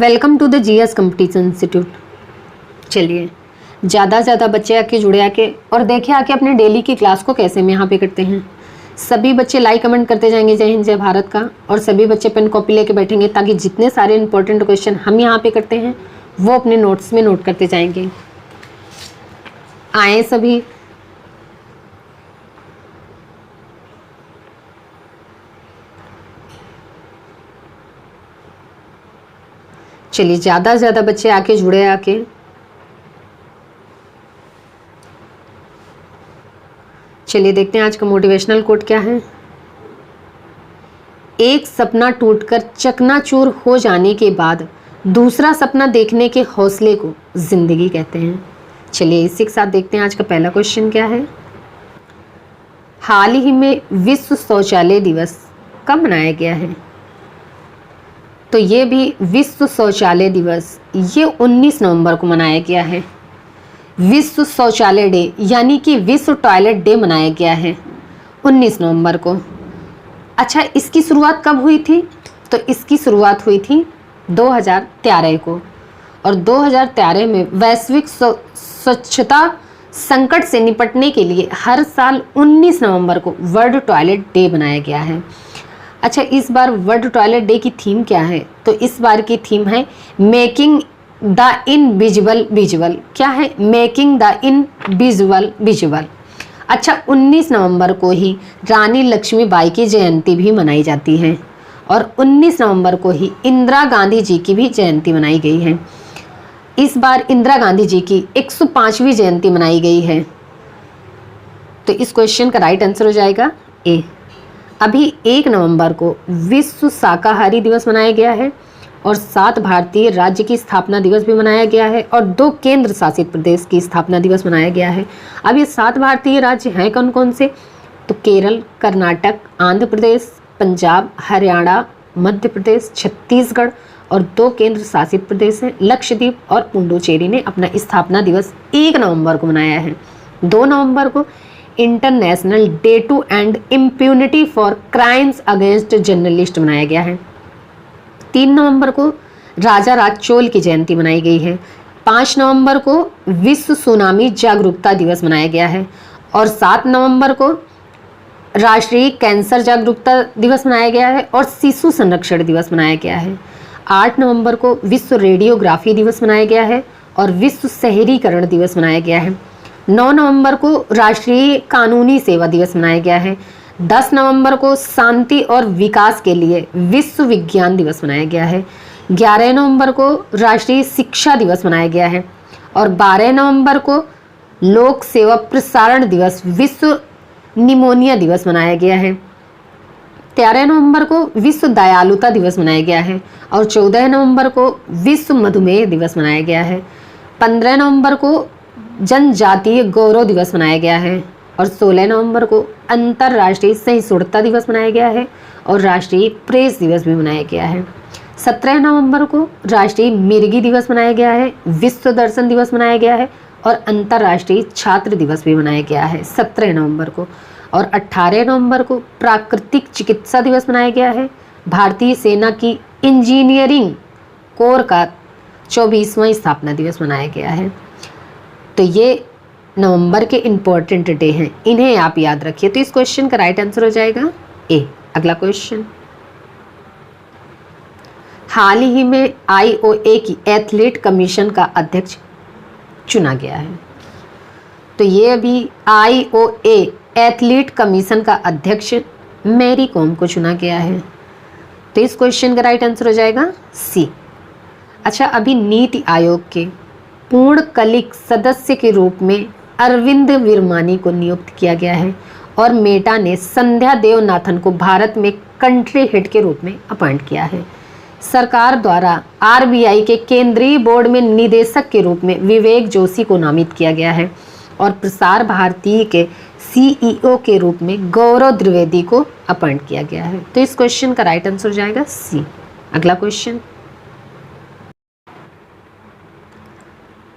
Welcome to the GS competition institute. चलिए ज़्यादा से ज़्यादा बच्चे आके जुड़े आके और देखें आके अपने डेली की क्लास को कैसे हम यहाँ पे करते हैं। सभी बच्चे लाइक कमेंट करते जाएंगे जय हिंद जय भारत का, और सभी बच्चे पेन कॉपी लेके बैठेंगे ताकि जितने सारे इंपॉर्टेंट क्वेश्चन हम यहाँ पे करते हैं वो अपने नोट्स में नोट करते जाएंगे। आए सभी। चलिए ज़्यादा से ज़्यादा बच्चे आके जुड़े आके। चलिए देखते हैं आज का मोटिवेशनल कोट क्या है। एक सपना टूटकर चकनाचूर हो जाने के बाद दूसरा सपना देखने के हौसले को जिंदगी कहते हैं। चलिए इसी के साथ देखते हैं आज का पहला क्वेश्चन क्या है। हाल ही में विश्व शौचालय दिवस कब मनाया गया है? तो ये भी विश्व शौचालय दिवस ये 19 नवंबर को मनाया गया है। विश्व शौचालय डे यानी कि विश्व टॉयलेट डे मनाया गया है 19 नवंबर को। अच्छा, इसकी शुरुआत कब हुई थी? तो इसकी शुरुआत हुई थी 2013 को, और 2013 में वैश्विक स्वच्छता संकट से निपटने के लिए हर साल 19 नवंबर को वर्ल्ड टॉयलेट डे बनाया गया है। अच्छा, इस बार वर्ल्ड टॉयलेट डे की थीम क्या है? तो इस बार की थीम है मेकिंग द इनविजिबल विजिबल। क्या है? Making the invisible visible. अच्छा, 19 नवंबर को ही रानी लक्ष्मीबाई की जयंती भी मनाई जाती है, और 19 नवंबर को ही इंदिरा गांधी जी की भी जयंती मनाई गई है। इस बार इंदिरा गांधी जी की 105वीं जयंती मनाई गई है। तो इस क्वेश्चन का राइट आंसर हो जाएगा ए। अभी 1 नवंबर को विश्व शाकाहारी दिवस मनाया गया है, और 7 भारतीय राज्य की स्थापना दिवस भी मनाया गया है, और 2 केंद्र शासित प्रदेश की स्थापना दिवस मनाया गया है। अब ये 7 भारतीय राज्य हैं कौन कौन से? तो केरल, कर्नाटक, आंध्र प्रदेश, पंजाब, हरियाणा, मध्य प्रदेश, छत्तीसगढ़, और 2 केंद्र शासित प्रदेश हैं लक्षद्वीप और पुडुचेरी ने अपना स्थापना दिवस 1 नवंबर को मनाया है। 2 नवंबर को international day to end impunity for crimes against journalist मनाया गया है। 3 नवंबर को राजा राज चोल की जयंती मनाई गई है। 5 नवंबर को विश्व सुनामी जागरूकता दिवस मनाया गया है, और 7 नवंबर को राष्ट्रीय कैंसर जागरूकता दिवस मनाया गया है, और शिशु संरक्षण दिवस मनाया गया है। 8 नवंबर को विश्व रेडियोग्राफी दिवस मनाया गया है, और विश्व शहरीकरण दिवस मनाया गया है। 9 नवंबर को राष्ट्रीय कानूनी सेवा दिवस मनाया गया है। 10 नवंबर को शांति और विकास के लिए विश्व विज्ञान दिवस मनाया गया है। 11 नवंबर को राष्ट्रीय शिक्षा दिवस मनाया गया है, और 12 नवंबर को लोक सेवा प्रसारण दिवस विश्व निमोनिया दिवस मनाया गया है। 13 नवंबर को विश्व दयालुता दिवस मनाया गया है, और 14 नवंबर को विश्व मधुमेह दिवस मनाया गया है। 15 नवंबर को जनजातीय गौरव दिवस मनाया गया है, और 16 नवंबर को अंतर्राष्ट्रीय सहिष्णुता दिवस मनाया गया है, और राष्ट्रीय प्रेस दिवस भी मनाया गया है। 17 नवंबर को राष्ट्रीय मिर्गी दिवस मनाया गया है, विश्व दर्शन दिवस मनाया गया है, और अंतर्राष्ट्रीय छात्र दिवस भी मनाया गया है 17 नवंबर को। और 18 नवंबर को प्राकृतिक चिकित्सा दिवस मनाया गया है। भारतीय सेना की इंजीनियरिंग कोर का 24वां स्थापना दिवस मनाया गया है। तो ये नवंबर के इम्पोर्टेंट डे हैं, इन्हें आप याद रखिए। तो इस क्वेश्चन का राइट आंसर हो जाएगा ए। अगला क्वेश्चन, हाल ही में आईओए की एथलीट कमीशन का अध्यक्ष चुना गया है। तो ये अभी आईओए एथलीट कमीशन का अध्यक्ष मैरी कॉम को चुना गया है। तो इस क्वेश्चन का राइट आंसर हो जाएगा सी। अच्छा, अभी नीति आयोग के पूर्णकालिक सदस्य के रूप में अरविंद विरमानी को नियुक्त किया गया है, और मेटा ने संध्या देवनाथन को भारत में कंट्री हेड के रूप में अपॉइंट किया है। सरकार द्वारा आरबीआई के केंद्रीय बोर्ड में निदेशक के रूप में विवेक जोशी को नामित किया गया है, और प्रसार भारती के सीईओ के रूप में गौरव द्विवेदी को अपॉइंट किया गया है। तो इस क्वेश्चन का राइट आंसर हो जाएगा सी। अगला क्वेश्चन,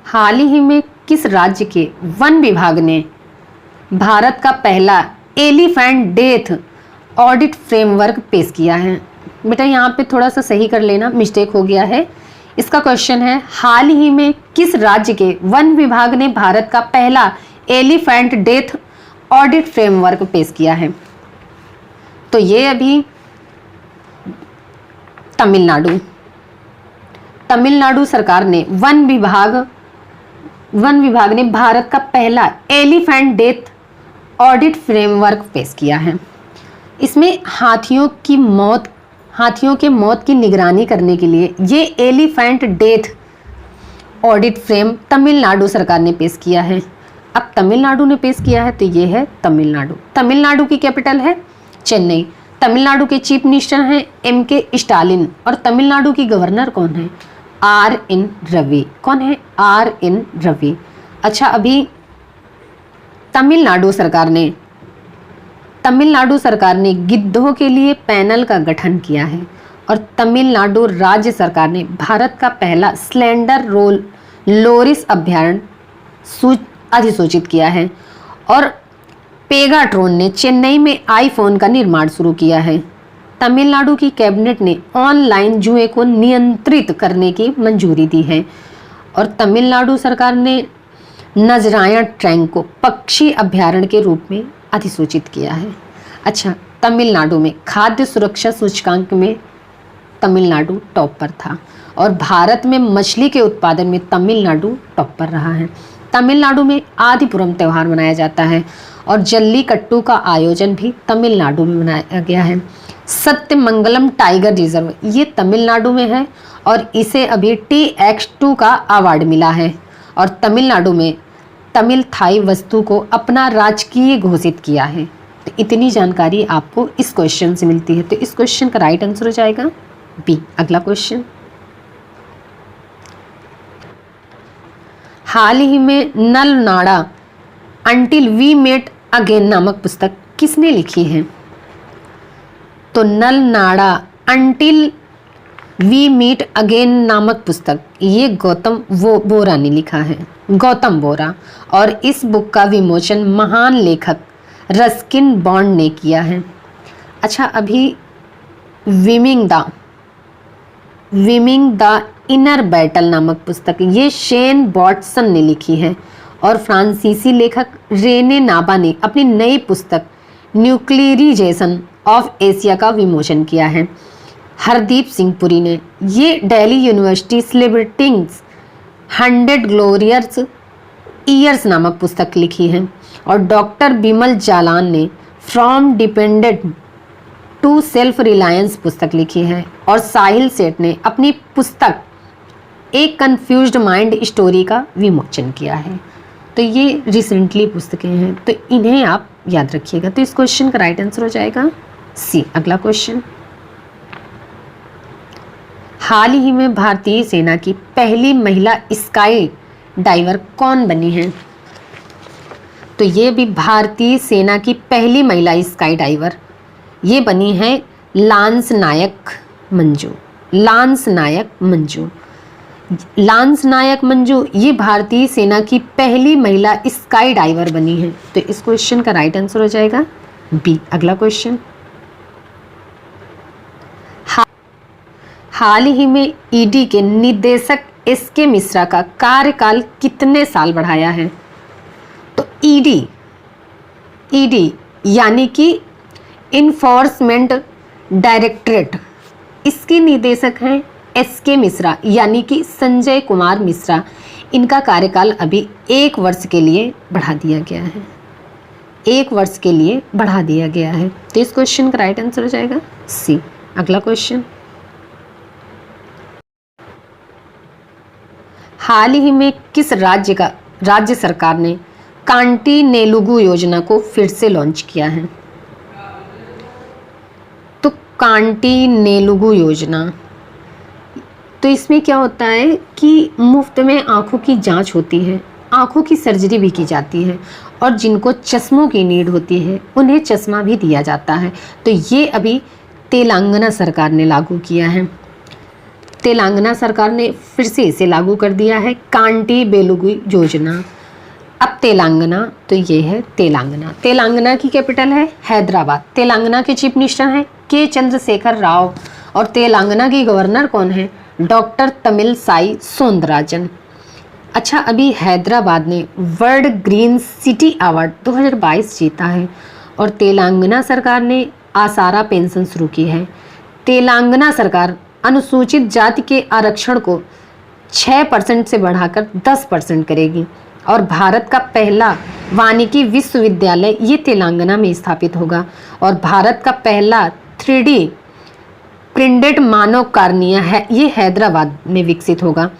हाल ही में किस राज्य के वन विभाग ने भारत का पहला एलिफेंट डेथ ऑडिट फ्रेमवर्क पेश किया है? बेटा यहाँ पे थोड़ा सा सही कर लेना, मिस्टेक हो गया है। इसका क्वेश्चन है, हाल ही में किस राज्य के वन विभाग ने भारत का पहला एलिफेंट डेथ ऑडिट फ्रेमवर्क पेश किया है? तो ये अभी तमिलनाडु सरकार ने वन विभाग ने भारत का पहला एलिफेंट डेथ ऑडिट फ्रेमवर्क पेश किया है। इसमें हाथियों के मौत की निगरानी करने के लिए ये elephant death audit frame Tamil Nadu सरकार ने पेश किया है। अब तमिलनाडु ने पेश किया है तो ये है तमिलनाडु। तमिलनाडु की कैपिटल है चेन्नई। तमिलनाडु के चीफ मिनिस्टर हैं M.K. स्टालिन और तमिलनाडु की गवर्नर कौन है? R.N. रवि। कौन है? R.N. रवि। अच्छा, अभी तमिलनाडु सरकार ने गिद्धों के लिए पैनल का गठन किया है और तमिलनाडु राज्य सरकार ने भारत का पहला स्लेंडर लोरिस अभयारण्य अधिसूचित किया है और पेगाट्रॉन ने चेन्नई में आईफोन का निर्माण शुरू किया है। तमिलनाडु की कैबिनेट ने ऑनलाइन जुए को नियंत्रित करने की मंजूरी दी है और तमिलनाडु सरकार ने नजराया ट्रैंक को पक्षी अभयारण्य के रूप में अधिसूचित किया है। अच्छा, तमिलनाडु में खाद्य सुरक्षा सूचकांक में तमिलनाडु टॉप पर था और भारत में मछली के उत्पादन में तमिलनाडु टॉप पर रहा है। तमिलनाडु में आदिपुरम त्यौहार मनाया जाता है और जल्लीकट्टू का आयोजन भी तमिलनाडु में मनाया गया है। सत्यमंगलम टाइगर रिजर्व ये तमिलनाडु में है और इसे अभी TX2 का अवार्ड मिला है और तमिलनाडु में तमिल थाई वस्तु को अपना राजकीय घोषित किया है। तो इतनी जानकारी आपको इस क्वेश्चन से मिलती है। तो इस क्वेश्चन का राइट आंसर हो जाएगा बी। अगला क्वेश्चन, हाल ही में नल नाड़ा अंटिल वी मेट अगेन नामक पुस्तक किसने लिखी है? तो नल नाड़ा अंटिल वी मीट अगेन नामक पुस्तक ये गौतम बोरा ने लिखा है, गौतम बोरा। और इस बुक का विमोचन महान लेखक रस्किन बॉन्ड ने किया है। अच्छा, अभी विमिंग द इनर बैटल नामक पुस्तक ये शेन बॉटसन ने लिखी है और फ्रांसीसी लेखक रेने नाबा ने अपनी नई पुस्तक न्यूक्लियराइजेशन ऑफ एशिया का विमोचन किया है। हरदीप सिंह पुरी ने ये Delhi university celebrating 100 glorious years नामक पुस्तक लिखी है और डॉक्टर बिमल जालान ने from dependent to self reliance पुस्तक लिखी है और साहिल सेठ ने अपनी पुस्तक एक कंफ्यूज्ड माइंड स्टोरी का विमोचन किया है। तो ये रिसेंटली पुस्तकें हैं, तो इन्हें आप याद रखिएगा। तो इस क्वेश्चन का राइट आंसर हो जाएगा सी। अगला क्वेश्चन, हाल ही में भारतीय सेना की पहली महिला स्काई डाइवर कौन बनी है? तो ये भी भारतीय सेना की पहली महिला स्काई डाइवर ये बनी है लांस नायक मंजू ये भारतीय सेना की पहली महिला स्काई डाइवर बनी है। तो इस क्वेश्चन का राइट आंसर हो जाएगा बी। अगला क्वेश्चन, हाल ही में ईडी के निदेशक SK मिश्रा का कार्यकाल कितने साल बढ़ाया है? तो ईडी यानी कि इन्फोर्समेंट डायरेक्टरेट इसके निदेशक हैं SK मिश्रा यानी कि संजय कुमार मिश्रा। इनका कार्यकाल अभी 1 वर्ष के लिए बढ़ा दिया गया है, 1 वर्ष के लिए बढ़ा दिया गया है। तो इस क्वेश्चन का राइट आंसर हो जाएगा सी। अगला क्वेश्चन, हाल ही में किस राज्य सरकार ने कांटी नेलुगु योजना को फिर से लॉन्च किया है? तो कांटी नेलुगु योजना, तो इसमें क्या होता है कि मुफ्त में आँखों की जांच होती है, आँखों की सर्जरी भी की जाती है और जिनको चश्मों की नीड होती है उन्हें चश्मा भी दिया जाता है। तो ये अभी तेलंगाना सरकार ने लागू किया है। तेलंगाना सरकार ने फिर से इसे लागू कर दिया है, कांटी बेलुगु योजना। अब तेलंगाना, तो ये है तेलंगाना की कैपिटल है हैदराबाद। तेलंगाना के चीफ मिनिस्टर हैं K. चंद्रशेखर राव और तेलंगाना की गवर्नर कौन है? डॉक्टर तमिलसाई सौंदरराजन। अच्छा, अभी हैदराबाद ने वर्ल्ड ग्रीन सिटी अवार्ड 2022 जीता है और तेलंगाना सरकार ने आसारा पेंशन शुरू की है। तेलंगाना सरकार अनुसूचित जाति के आरक्षण को 6% से बढ़ाकर 10% करेगी और भारत का पहला वानिकी विश्वविद्यालय ये तेलंगाना में स्थापित होगा और भारत का पहला 3D प्रिंटेड मानव कार्निया है ये हैदराबाद में विकसित होगा।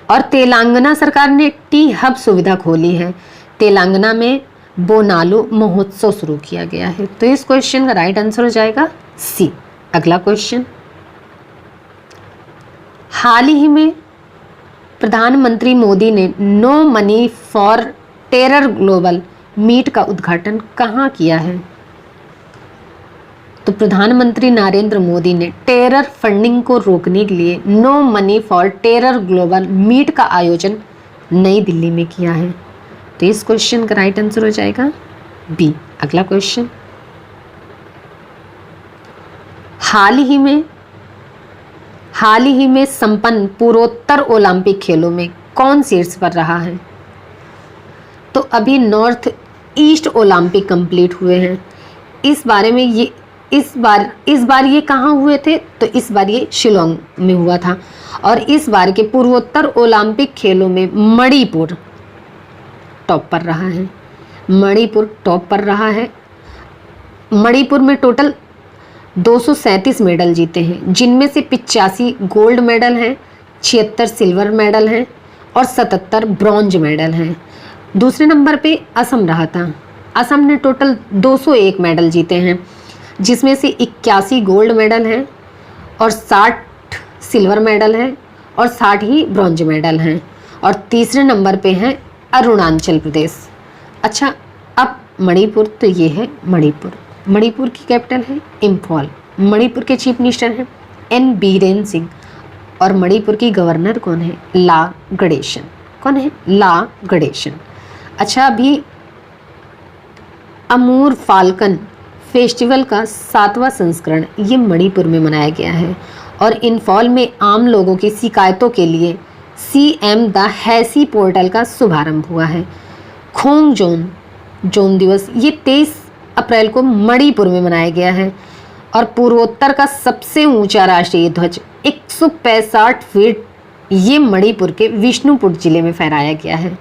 और तेलंगाना सरकार ने टी हब सुविधा खोली है। तेलंगाना में बोनालू महोत्सव शुरू किया गया है। तो इस क्वेश्चन का राइट आंसर हो जाएगा सी। अगला क्वेश्चन, हाल ही में प्रधानमंत्री मोदी ने no money for terror global meet का उद्घाटन कहाँ किया है? तो प्रधानमंत्री नरेंद्र मोदी ने टेरर फंडिंग को रोकने के लिए no money for terror global meet का आयोजन नई दिल्ली में किया है। तो इस क्वेश्चन का राइट आंसर हो जाएगा बी। अगला क्वेश्चन, हाल ही में संपन्न पूर्वोत्तर ओलंपिक खेलों में कौन शीर्ष पर रहा है? तो अभी नॉर्थ ईस्ट ओलंपिक कंप्लीट हुए हैं। इस बार ये कहाँ हुए थे? तो इस बार ये शिलोंग में हुआ था और इस बार के पूर्वोत्तर ओलंपिक खेलों में मणिपुर टॉप पर रहा है। मणिपुर में टोटल 237 मेडल जीते हैं, जिनमें से 85 गोल्ड मेडल हैं, 76 सिल्वर मेडल हैं और 77 ब्रॉन्ज मेडल हैं। दूसरे नंबर पे असम रहा था। असम ने टोटल 201 मेडल जीते हैं, जिसमें से 81 गोल्ड मेडल हैं और 60 सिल्वर मेडल हैं और 60 ही ब्रॉन्ज मेडल हैं। और तीसरे नंबर पे है अरुणाचल प्रदेश। अच्छा, अब मणिपुर, तो ये है मणिपुर की कैपिटल है इम्फॉल। मणिपुर के चीफ मिनिस्टर हैं एन बीरेन सिंह और मणिपुर की गवर्नर कौन है? ला गणेशन। अच्छा, अभी अमूर फाल्कन फेस्टिवल का 7वां संस्करण ये मणिपुर में मनाया गया है और इम्फॉल में आम लोगों की शिकायतों के लिए CM द हैसी पोर्टल का शुभारंभ हुआ है। खोंग जोन दिवस ये 23 अप्रैल को मणिपुर में मनाया गया है और पूर्वोत्तर का सबसे ऊंचा राष्ट्रीय ध्वज 165 फीट ये मणिपुर के विष्णुपुर जिले में फहराया गया है।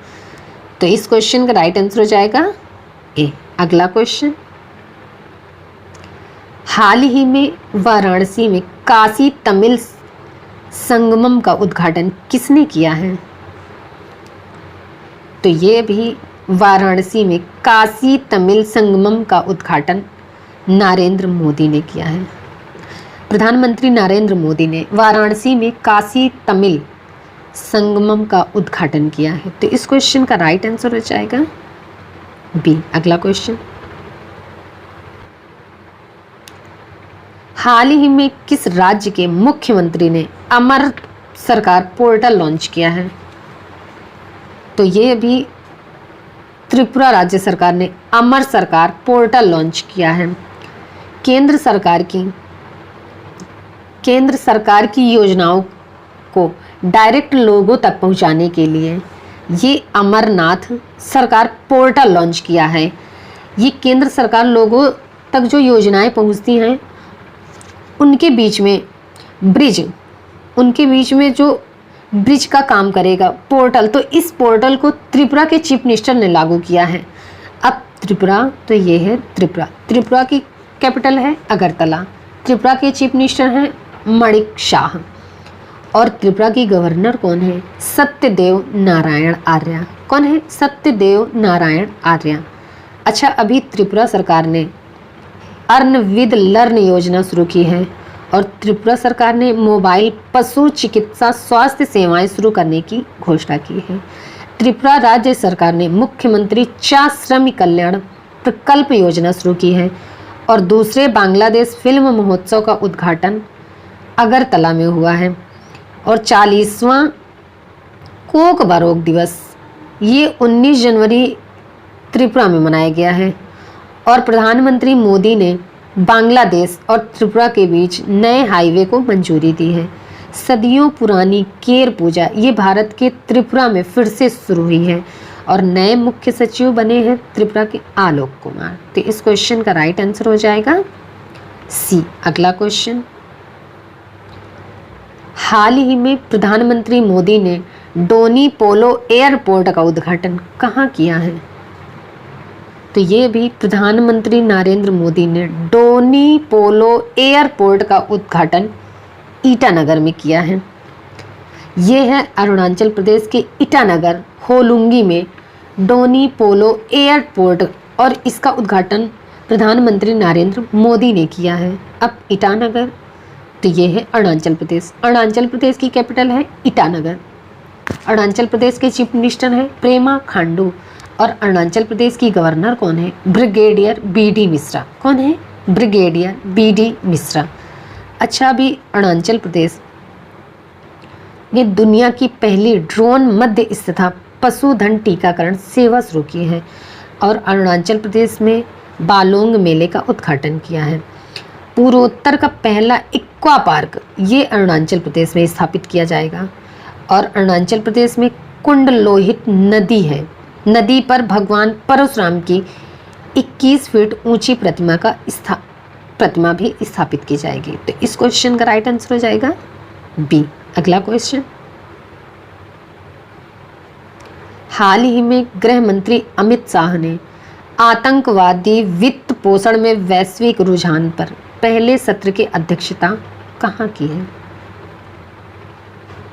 तो इस क्वेश्चन का राइट आंसर हो जाएगा ए। अगला क्वेश्चन, हाल ही में वाराणसी में काशी तमिल संगमम का उद्घाटन किसने किया है? तो ये भी वाराणसी में काशी तमिल संगमम का उद्घाटन नरेंद्र मोदी ने किया है। प्रधानमंत्री नरेंद्र मोदी ने वाराणसी में काशी तमिल संगमम का उद्घाटन किया है। तो इस क्वेश्चन का राइट आंसर हो जाएगा बी। अगला क्वेश्चन, हाल ही में किस राज्य के मुख्यमंत्री ने अमर सरकार पोर्टल लॉन्च किया है? तो ये भी त्रिपुरा राज्य सरकार ने अमर सरकार पोर्टल लॉन्च किया है। केंद्र सरकार की योजनाओं को डायरेक्ट लोगों तक पहुंचाने के लिए ये अमरनाथ सरकार पोर्टल लॉन्च किया है। ये केंद्र सरकार लोगों तक जो योजनाएं पहुंचती हैं उनके बीच में जो ब्रिज का काम करेगा पोर्टल, तो इस पोर्टल को त्रिपुरा के चीफ मिनिस्टर ने लागू किया है। अब त्रिपुरा, तो ये है त्रिपुरा की कैपिटल है अगरतला। त्रिपुरा के चीफ मिनिस्टर हैं मणिक शाह और त्रिपुरा की गवर्नर कौन है? सत्यदेव नारायण आर्य। कौन है? सत्यदेव नारायण आर्य। अच्छा, अभी त्रिपुरा सरकार ने अर्न विद लर्न योजना शुरू की है और त्रिपुरा सरकार ने मोबाइल पशु चिकित्सा स्वास्थ्य सेवाएं शुरू करने की घोषणा की है। त्रिपुरा राज्य सरकार ने मुख्यमंत्री चा श्रमिक कल्याण प्रकल्प योजना शुरू की है और दूसरे बांग्लादेश फिल्म महोत्सव का उद्घाटन अगरतला में हुआ है। और 40वां कोक बरोक दिवस ये 19 जनवरी त्रिपुरा में मनाया गया है और प्रधानमंत्री मोदी ने बांग्लादेश और त्रिपुरा के बीच नए हाईवे को मंजूरी दी है। सदियों पुरानी केर पूजा ये भारत के त्रिपुरा में फिर से शुरू हुई है और नए मुख्य सचिव बने हैं त्रिपुरा के आलोक कुमार। तो इस क्वेश्चन का राइट आंसर हो जाएगा सी। अगला क्वेश्चन, हाल ही में प्रधानमंत्री मोदी ने डोनी पोलो एयरपोर्ट का उद्घाटन कहाँ किया है? तो ये भी प्रधानमंत्री नरेंद्र मोदी ने डोनी पोलो एयरपोर्ट का उद्घाटन ईटानगर में किया है। ये है अरुणाचल प्रदेश के ईटानगर होलुंगी में डोनी पोलो एयरपोर्ट और इसका उद्घाटन प्रधानमंत्री नरेंद्र मोदी ने किया है। अब ईटानगर, तो ये है अरुणाचल प्रदेश। अरुणाचल प्रदेश की कैपिटल है ईटानगर। अरुणाचल प्रदेश के चीफ मिनिस्टर है प्रेमा खांडू और अरुणाचल प्रदेश की गवर्नर कौन है? Brigadier B D. मिश्रा। कौन है? Brigadier B D. मिश्रा। अच्छा, अभी अरुणाचल प्रदेश ने दुनिया की पहली ड्रोन मध्य स्थित पशुधन टीकाकरण सेवा शुरू की है और अरुणाचल प्रदेश में बालोंग मेले का उद्घाटन किया है। पूर्वोत्तर का पहला एक्वा पार्क ये अरुणाचल प्रदेश में स्थापित किया जाएगा और अरुणाचल प्रदेश में कुंड लोहित नदी है। नदी पर भगवान परशुराम की 21 फीट ऊंची प्रतिमा भी स्थापित की जाएगी। तो इस क्वेश्चन का राइट आंसर हो जाएगा बी। अगला क्वेश्चन, हाल ही में गृह मंत्री अमित शाह ने आतंकवादी वित्त पोषण में वैश्विक रुझान पर पहले सत्र की अध्यक्षता कहाँ की है?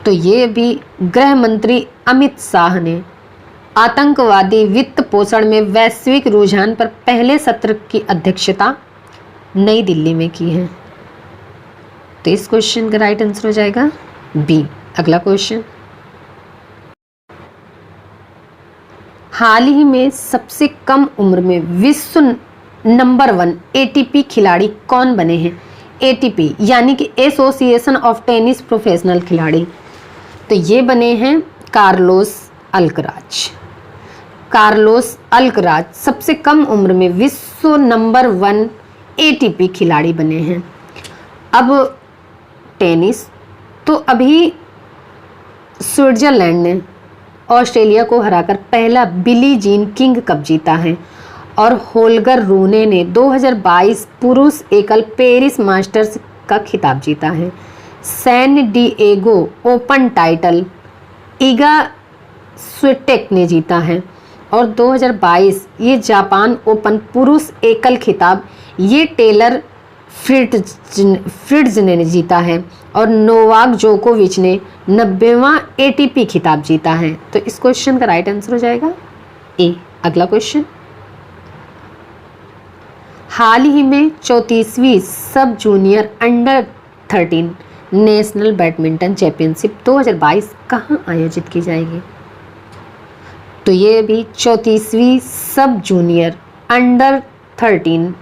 तो ये भी गृह मंत्री अमित शाह ने आतंकवादी वित्त पोषण में वैश्विक रुझान पर पहले सत्र की अध्यक्षता नई दिल्ली में की है। तो इस क्वेश्चन का राइट आंसर हो जाएगा बी। अगला क्वेश्चन, हाल ही में सबसे कम उम्र में विश्व नंबर 1 एटीपी खिलाड़ी कौन बने हैं? एटीपी यानी कि एसोसिएशन ऑफ टेनिस प्रोफेशनल खिलाड़ी। तो ये बने हैं कार्लोस अल्कराज। कार्लोस अल्कराज सबसे कम उम्र में विश्व नंबर 1 एटीपी खिलाड़ी बने हैं। अब टेनिस, तो अभी स्विट्जरलैंड ने ऑस्ट्रेलिया को हराकर पहला बिली जीन किंग कप जीता है और होल्गर रूने ने 2022 पुरुष एकल पेरिस मास्टर्स का खिताब जीता है। San Diego open title Iga Swiatek ने जीता है और 2022 ये जापान ओपन पुरुष एकल खिताब ये टेलर फ्रिट्ज ने जीता है और नोवाक जोकोविच ने 90वां एटीपी खिताब जीता है। तो इस क्वेश्चन का राइट आंसर हो जाएगा ए। अगला क्वेश्चन, हाल ही में 34वीं sub junior under 13 national badminton championship 2022 कहाँ आयोजित की जाएगी? तो ये भी 34वीं sub junior under 13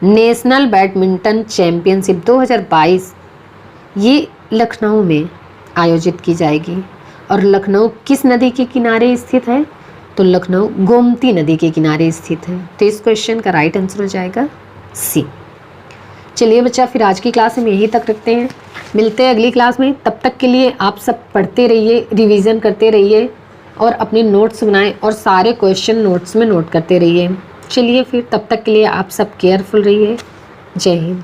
national badminton championship 2022 ये लखनऊ में आयोजित की जाएगी और लखनऊ किस नदी के किनारे स्थित है? तो लखनऊ गोमती नदी के किनारे स्थित है। तो इस क्वेश्चन का राइट आंसर हो जाएगा सी। चलिए बच्चा, फिर आज की क्लास हम यहीं तक रखते हैं। मिलते हैं अगली क्लास में। तब तक के लिए आप सब पढ़ते रहिए, रिवीजन करते रहिए और अपने नोट्स बनाएं और सारे क्वेश्चन नोट्स में नोट करते रहिए। चलिए फिर, तब तक के लिए आप सब केयरफुल रहिए। जय हिंद।